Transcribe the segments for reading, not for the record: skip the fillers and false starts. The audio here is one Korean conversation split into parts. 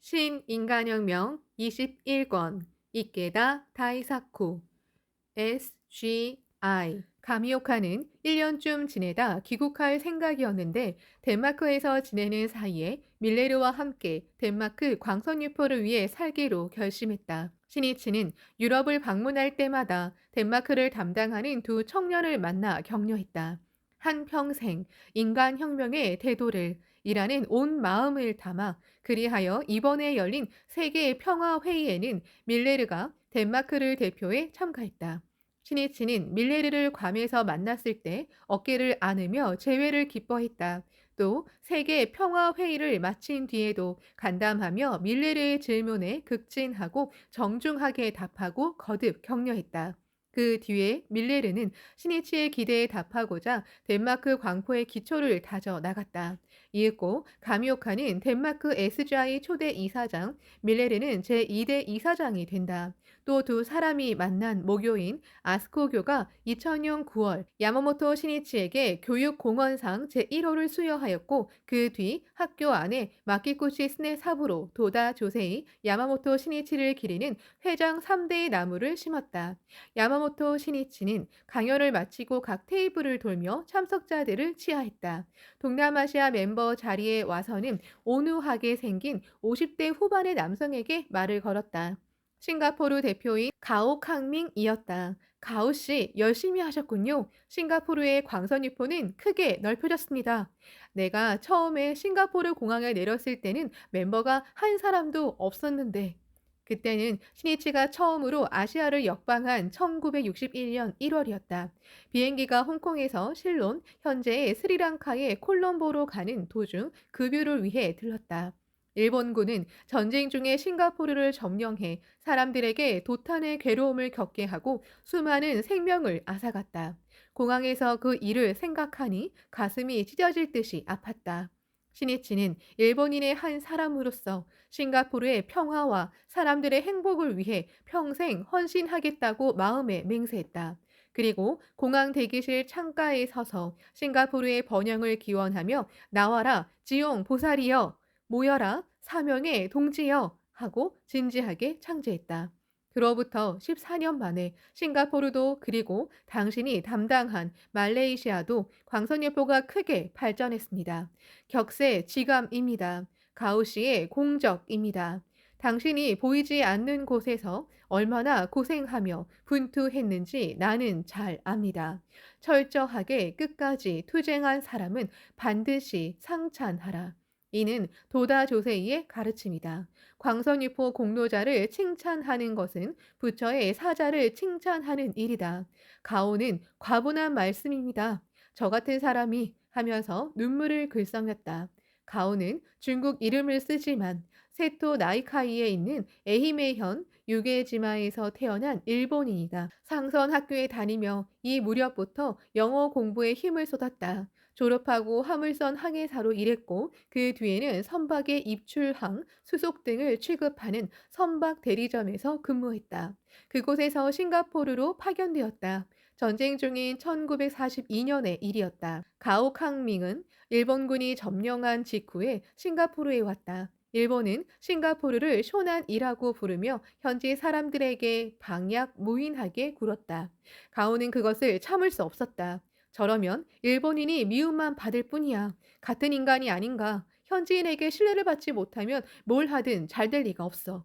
신인간혁명 21권 이케다 다이사쿠 SGI 가미오카는 1년쯤 지내다 귀국할 생각이었는데 덴마크에서 지내는 사이에 밀레르와 함께 덴마크 광선유포를 위해 살기로 결심했다. 신이치는 유럽을 방문할 때마다 덴마크를 담당하는 두 청년을 만나 격려했다. 한평생 인간혁명의 태도를 이라는 온 마음을 담아 그리하여 이번에 열린 세계 평화회의에는 밀레르가 덴마크를 대표해 참가했다. 신이치는 밀레르를 괌에서 만났을 때 어깨를 안으며 재회를 기뻐했다. 또 세계 평화회의를 마친 뒤에도 간담하며 밀레르의 질문에 극진하고 정중하게 답하고 거듭 격려했다. 그 뒤에 밀레르는 신이치의 기대에 답하고자 덴마크 광포의 기초를 다져 나갔다. 이윽고 가미오카는 덴마크 SGI 초대 이사장, 밀레르는 제2대 이사장이 된다. 또 두 사람이 만난 모교인 아스코교가 2000년 9월 야마모토 시니치에게 교육공헌상 제1호를 수여하였고 그 뒤 학교 안에 마키쿠시 스네 사부로 도다 조세이 야마모토 시니치를 기리는 회장 3대의 나무를 심었다. 야마모토 시니치는 강연을 마치고 각 테이블을 돌며 참석자들을 치하했다. 동남아시아 멤버 자리에 와서는 온우하게 생긴 50대 후반의 남성에게 말을 걸었다. 싱가포르 대표인 가오 캉밍이었다. 가오 씨, 열심히 하셨군요. 싱가포르의 광선유포는 크게 넓혀졌습니다. 내가 처음에 싱가포르 공항에 내렸을 때는 멤버가 한 사람도 없었는데, 그때는 신이치가 처음으로 아시아를 역방한 1961년 1월이었다. 비행기가 홍콩에서 실론, 현재의 스리랑카의 콜롬보로 가는 도중 급유를 위해 들렀다. 일본군은 전쟁 중에 싱가포르를 점령해 사람들에게 도탄의 괴로움을 겪게 하고 수많은 생명을 앗아갔다. 공항에서 그 일을 생각하니 가슴이 찢어질 듯이 아팠다. 신이치는 일본인의 한 사람으로서 싱가포르의 평화와 사람들의 행복을 위해 평생 헌신하겠다고 마음에 맹세했다. 그리고 공항 대기실 창가에 서서 싱가포르의 번영을 기원하며 나와라 지용 보살이여 모여라 사명의 동지여 하고 진지하게 창제했다. 그로부터 14년 만에 싱가포르도 그리고 당신이 담당한 말레이시아도 광선유포가 크게 발전했습니다. 격세지감입니다. 가오씨의 공적입니다. 당신이 보이지 않는 곳에서 얼마나 고생하며 분투했는지 나는 잘 압니다. 철저하게 끝까지 투쟁한 사람은 반드시 상찬하라. 이는 도다 조세이의 가르침이다. 광선유포 공로자를 칭찬하는 것은 부처의 사자를 칭찬하는 일이다. 가오는 과분한 말씀입니다. 저 같은 사람이 하면서 눈물을 글썽였다. 가오는 중국 이름을 쓰지만 세토 나이카이에 있는 에히메현 유게지마에서 태어난 일본인이다. 상선 학교에 다니며 이 무렵부터 영어 공부에 힘을 쏟았다. 졸업하고 화물선 항해사로 일했고 그 뒤에는 선박의 입출항, 수속 등을 취급하는 선박 대리점에서 근무했다. 그곳에서 싱가포르로 파견되었다. 전쟁 중인 1942년의 일이었다. 가오 캉밍은 일본군이 점령한 직후에 싱가포르에 왔다. 일본은 싱가포르를 쇼난이라고 부르며 현지 사람들에게 방약 무인하게 굴었다. 가오는 그것을 참을 수 없었다. 저러면 일본인이 미움만 받을 뿐이야. 같은 인간이 아닌가. 현지인에게 신뢰를 받지 못하면 뭘 하든 잘 될 리가 없어.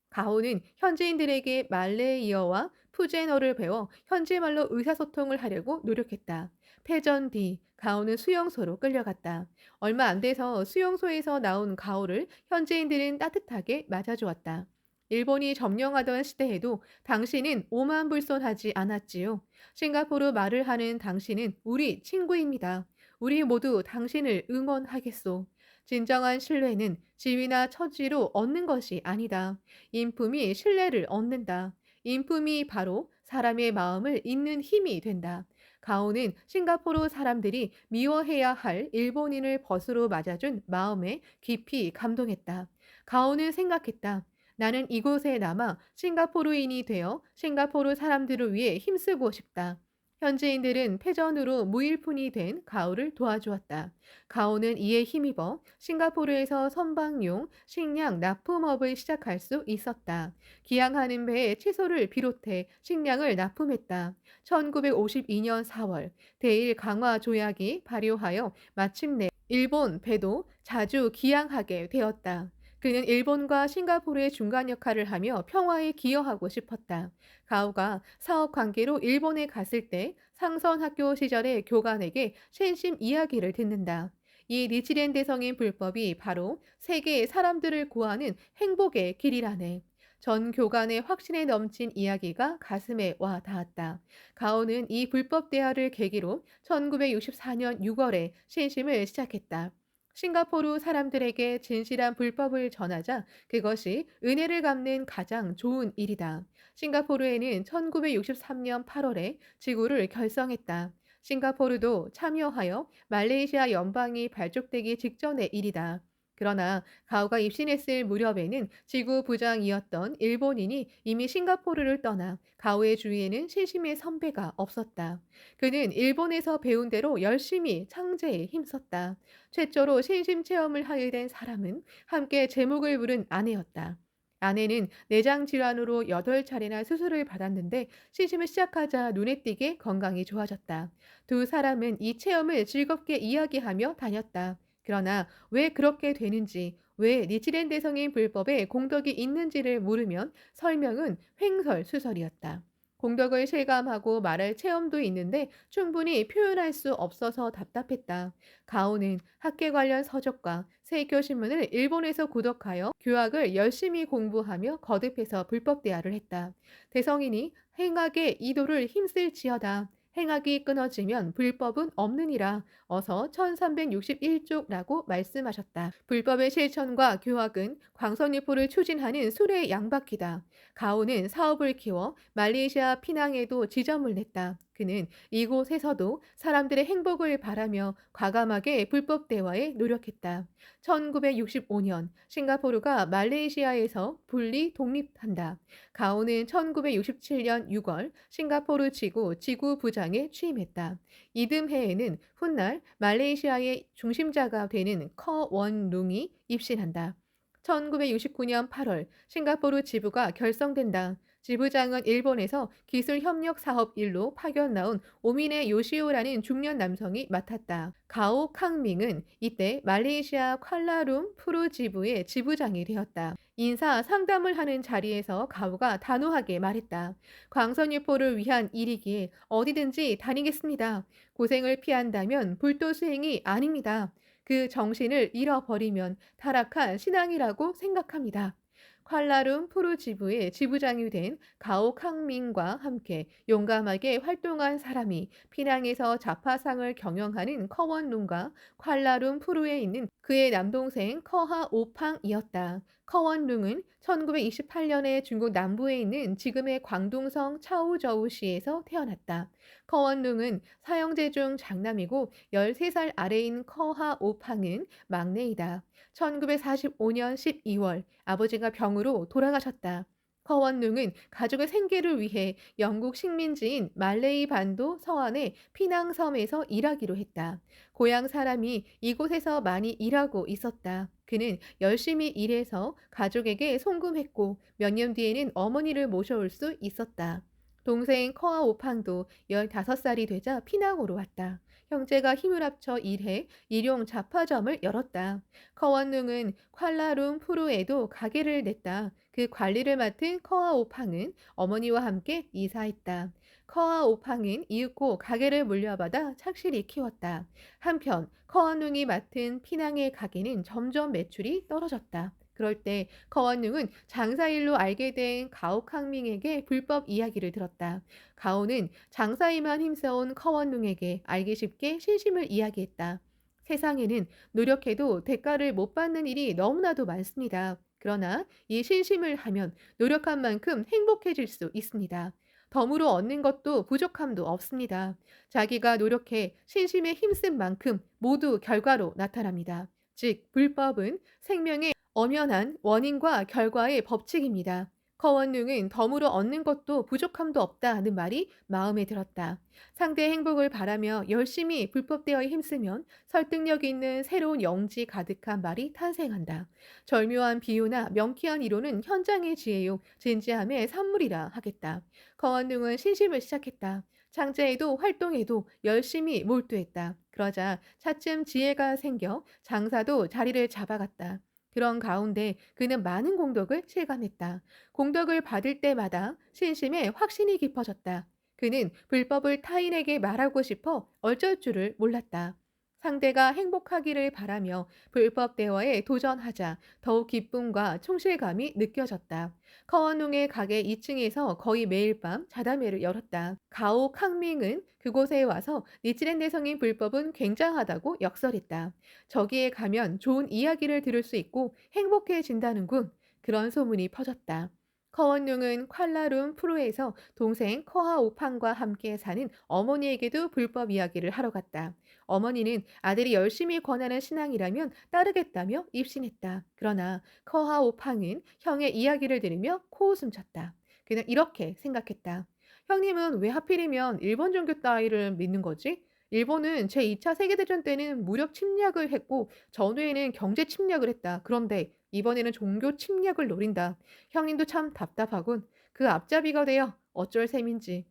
가오는 현지인들에게 말레이어와 푸제너를 배워 현지말로 의사소통을 하려고 노력했다. 패전 뒤 가오는 수용소로 끌려갔다. 얼마 안 돼서 수용소에서 나온 가오를 현지인들은 따뜻하게 맞아주었다. 일본이 점령하던 시대에도 당신은 오만불손하지 않았지요. 싱가포르 말을 하는 당신은 우리 친구입니다. 우리 모두 당신을 응원하겠소. 진정한 신뢰는 지위나 처지로 얻는 것이 아니다. 인품이 신뢰를 얻는다. 인품이 바로 사람의 마음을 잇는 힘이 된다. 가오는 싱가포르 사람들이 미워해야 할 일본인을 벗으로 맞아준 마음에 깊이 감동했다. 가오는 생각했다. 나는 이곳에 남아 싱가포르인이 되어 싱가포르 사람들을 위해 힘쓰고 싶다. 현지인들은 패전으로 무일푼이 된 가오를 도와주었다. 가오는 이에 힘입어 싱가포르에서 선박용 식량 납품업을 시작할 수 있었다. 기항하는 배에 채소를 비롯해 식량을 납품했다. 1952년 4월 대일 강화 조약이 발효하여 마침내 일본 배도 자주 기항하게 되었다. 그는 일본과 싱가포르의 중간 역할을 하며 평화에 기여하고 싶었다. 가오가 사업 관계로 일본에 갔을 때 상선 학교 시절의 교관에게 쉔심 이야기를 듣는다. 이 니치렌 대성인 불법이 바로 세계의 사람들을 구하는 행복의 길이라네. 전 교관의 확신에 넘친 이야기가 가슴에 와 닿았다. 가오는 이 불법 대화를 계기로 1964년 6월에 신심을 시작했다. 싱가포르 사람들에게 진실한 불법을 전하자 그것이 은혜를 갚는 가장 좋은 일이다. 싱가포르에는 1963년 8월에 지구를 결성했다. 싱가포르도 참여하여 말레이시아 연방이 발족되기 직전의 일이다. 그러나 가오가 입신했을 무렵에는 지구 부장이었던 일본인이 이미 싱가포르를 떠나 가오의 주위에는 신심의 선배가 없었다. 그는 일본에서 배운 대로 열심히 창제에 힘썼다. 최초로 신심 체험을 하게 된 사람은 함께 제목을 부른 아내였다. 아내는 내장 질환으로 8차례나 수술을 받았는데 시심을 시작하자 눈에 띄게 건강이 좋아졌다. 두 사람은 이 체험을 즐겁게 이야기하며 다녔다. 그러나 왜 그렇게 되는지, 왜 니치렌 대성인 불법에 공덕이 있는지를 물으면 설명은 횡설수설이었다. 공덕을 실감하고 말할 체험도 있는데 충분히 표현할 수 없어서 답답했다. 가오는 학계 관련 서적과 세교 신문을 일본에서 구독하여 교학을 열심히 공부하며 거듭해서 불법 대화를 했다. 대성인이 행악의 이도를 힘쓸지어다. 행악이 끊어지면 불법은 없느니라. 어서 1361쪽라고 말씀하셨다. 불법의 실천과 교학은 광선유포를 추진하는 수레의 양바퀴다. 가오는 사업을 키워 말레이시아 피낭에도 지점을 냈다. 그는 이곳에서도 사람들의 행복을 바라며 과감하게 불법 대화에 노력했다. 1965년 싱가포르가 말레이시아에서 분리 독립한다. 가오는 1967년 6월 싱가포르 지구 부장에 취임했다. 이듬해에는 훗날 말레이시아의 중심자가 되는 커 원룽이 입신한다. 1969년 8월 싱가포르 지부가 결성된다. 지부장은 일본에서 기술협력 사업 일로 파견 나온 오미네 요시오라는 중년 남성이 맡았다. 가오 캉밍은 이때 말레이시아 쿠알라룸푸르 지부의 지부장이 되었다. 인사 상담을 하는 자리에서 가오가 단호하게 말했다. 광선유포를 위한 일이기에 어디든지 다니겠습니다. 고생을 피한다면 불도 수행이 아닙니다. 그 정신을 잃어버리면 타락한 신앙이라고 생각합니다. 쿠알라룸푸르 지부의 지부장이 된 가오 캉민과 함께 용감하게 활동한 사람이 피낭에서 자파상을 경영하는 커원룬과 쿠알라룸푸르에 있는 그의 남동생 커하 오팡이었다. 커원룬은 1928년에 중국 남부에 있는 지금의 광둥성 차우저우시에서 태어났다. 커원룬은 사형제 중 장남이고 13살 아래인 커하 오팡은 막내이다. 1945년 12월 아버지가 병으로 돌아가셨다. 커원룽은 가족의 생계를 위해 영국 식민지인 말레이 반도 서안의 피낭섬에서 일하기로 했다. 고향 사람이 이곳에서 많이 일하고 있었다. 그는 열심히 일해서 가족에게 송금했고 몇 년 뒤에는 어머니를 모셔올 수 있었다. 동생 커아 오팡도 15살이 되자 피낭으로 왔다. 형제가 힘을 합쳐 일해 일용 잡화점을 열었다. 커원룽은 쿠알라룸푸르에도 가게를 냈다. 그 관리를 맡은 커아오팡은 어머니와 함께 이사했다. 커아오팡은 이윽고 가게를 물려받아 착실히 키웠다. 한편 커원룽이 맡은 피낭의 가게는 점점 매출이 떨어졌다. 그럴 때 커원룽은 장사일로 알게 된 가오캉밍에게 불법 이야기를 들었다. 가오는 장사에만 힘써온 커원룽에게 알기 쉽게 신심을 이야기했다. 세상에는 노력해도 대가를 못 받는 일이 너무나도 많습니다. 그러나 이 신심을 하면 노력한 만큼 행복해질 수 있습니다. 덤으로 얻는 것도 부족함도 없습니다. 자기가 노력해 신심에 힘쓴 만큼 모두 결과로 나타납니다. 즉, 불법은 생명의 엄연한 원인과 결과의 법칙입니다. 커원능은 덤으로 얻는 것도 부족함도 없다는 말이 마음에 들었다. 상대의 행복을 바라며 열심히 불법 대화에 힘쓰면 설득력 있는 새로운 영지 가득한 말이 탄생한다. 절묘한 비유나 명쾌한 이론은 현장의 지혜요, 진지함의 산물이라 하겠다. 커원능은 신심을 시작했다. 창제에도 활동에도 열심히 몰두했다. 그러자 차츰 지혜가 생겨 장사도 자리를 잡아갔다. 그런 가운데 그는 많은 공덕을 실감했다. 공덕을 받을 때마다 신심에 확신이 깊어졌다. 그는 불법을 타인에게 말하고 싶어 어쩔 줄을 몰랐다. 상대가 행복하기를 바라며 불법 대화에 도전하자 더욱 기쁨과 충실감이 느껴졌다. 커원농의 가게 2층에서 거의 매일 밤 자담회를 열었다. 가오 캉밍은 그곳에 와서 니치렌 대성인 불법은 굉장하다고 역설했다. 저기에 가면 좋은 이야기를 들을 수 있고 행복해진다는군. 그런 소문이 퍼졌다. 커원룡은 콸라룸푸르에서 동생 커하오팡과 함께 사는 어머니에게도 불법 이야기를 하러 갔다. 어머니는 아들이 열심히 권하는 신앙이라면 따르겠다며 입신했다. 그러나 커하오팡은 형의 이야기를 들으며 코웃음 쳤다. 그는 이렇게 생각했다. 형님은 왜 하필이면 일본 종교 따위를 믿는 거지? 일본은 제2차 세계대전 때는 무력 침략을 했고 전후에는 경제 침략을 했다. 그런데 이번에는 종교 침략을 노린다. 형님도 참 답답하군. 그 앞잡이가 되어 어쩔 셈인지.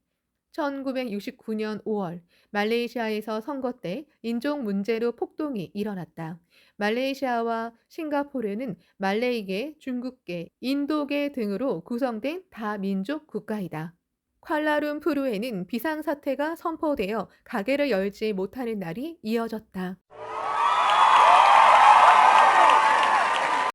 1969년 5월 말레이시아에서 선거 때 인종 문제로 폭동이 일어났다. 말레이시아와 싱가포르는 말레이계, 중국계, 인도계 등으로 구성된 다민족 국가이다. 쿠알라룸푸르에는 비상사태가 선포되어 가게를 열지 못하는 날이 이어졌다.